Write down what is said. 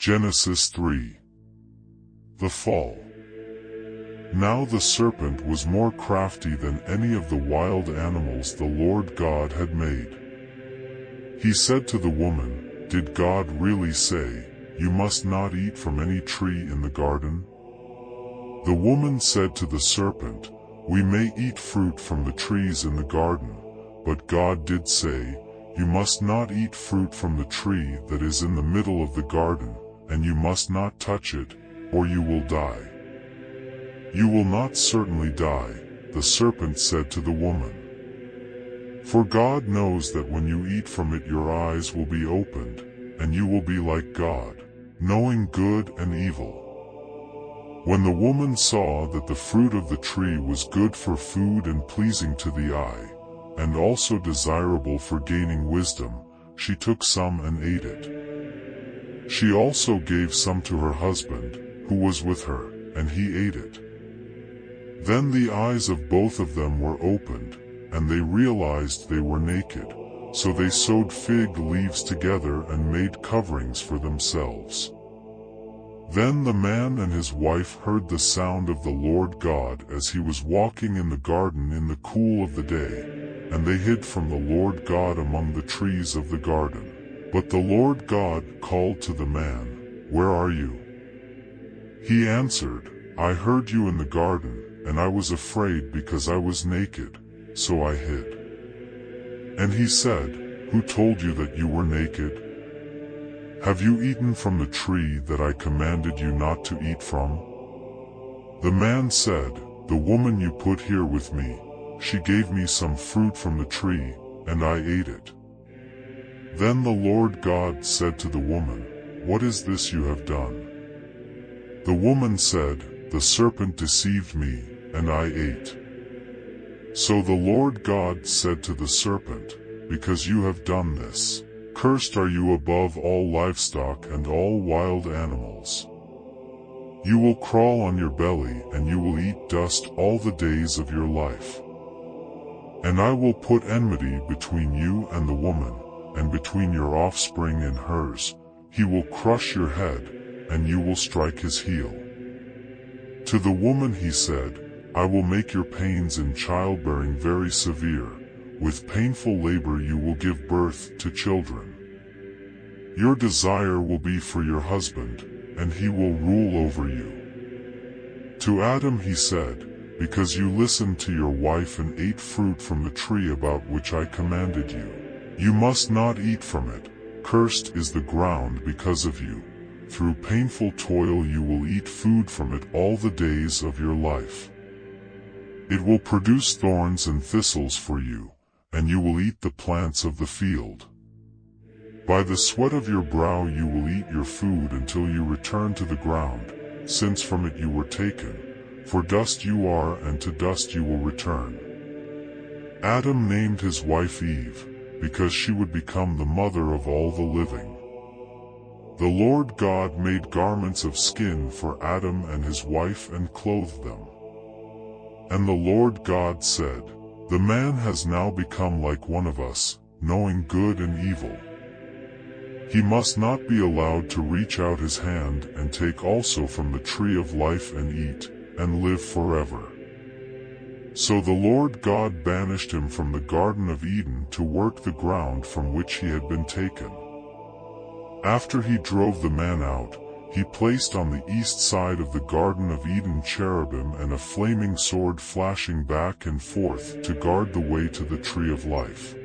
Genesis 3. The Fall. Now the serpent was more crafty than any of the wild animals the Lord God had made. He said to the woman, "Did God really say, 'You must not eat from any tree in the garden'?" The woman said to the serpent, "We may eat fruit from the trees in the garden, but God did say, 'You must not eat fruit from the tree that is in the middle of the garden, and you must not touch it, or you will die.'" "You will not certainly die," the serpent said to the woman. "For God knows that when you eat from it your eyes will be opened, and you will be like God, knowing good and evil." When the woman saw that the fruit of the tree was good for food and pleasing to the eye, and also desirable for gaining wisdom, she took some and ate it. She also gave some to her husband, who was with her, and he ate it. Then the eyes of both of them were opened, and they realized they were naked, so they sewed fig leaves together and made coverings for themselves. Then the man and his wife heard the sound of the Lord God as he was walking in the garden in the cool of the day, and they hid from the Lord God among the trees of the garden. But the Lord God called to the man, "Where are you?" He answered, "I heard you in the garden, and I was afraid because I was naked, so I hid." And he said, "Who told you that you were naked? Have you eaten from the tree that I commanded you not to eat from?" The man said, "The woman you put here with me, she gave me some fruit from the tree, and I ate it." Then the Lord God said to the woman, "What is this you have done?" The woman said, "The serpent deceived me, and I ate." So the Lord God said to the serpent, "Because you have done this, cursed are you above all livestock and all wild animals. You will crawl on your belly and you will eat dust all the days of your life. And I will put enmity between you and the woman, and between your offspring and hers. He will crush your head, and you will strike his heel." To the woman he said, "I will make your pains in childbearing very severe. With painful labor you will give birth to children. Your desire will be for your husband, and he will rule over you." To Adam he said, "Because you listened to your wife and ate fruit from the tree about which I commanded you, you must not eat from it. Cursed is the ground because of you. Through painful toil you will eat food from it all the days of your life. It will produce thorns and thistles for you, and you will eat the plants of the field. By the sweat of your brow you will eat your food until you return to the ground, since from it you were taken. For dust you are, and to dust you will return." Adam named his wife Eve, because she would become the mother of all the living. The Lord God made garments of skin for Adam and his wife and clothed them. And the Lord God said, "The man has now become like one of us, knowing good and evil. He must not be allowed to reach out his hand and take also from the tree of life and eat, and live forever." So the Lord God banished him from the Garden of Eden to work the ground from which he had been taken. After he drove the man out, he placed on the east side of the Garden of Eden cherubim and a flaming sword flashing back and forth to guard the way to the tree of life.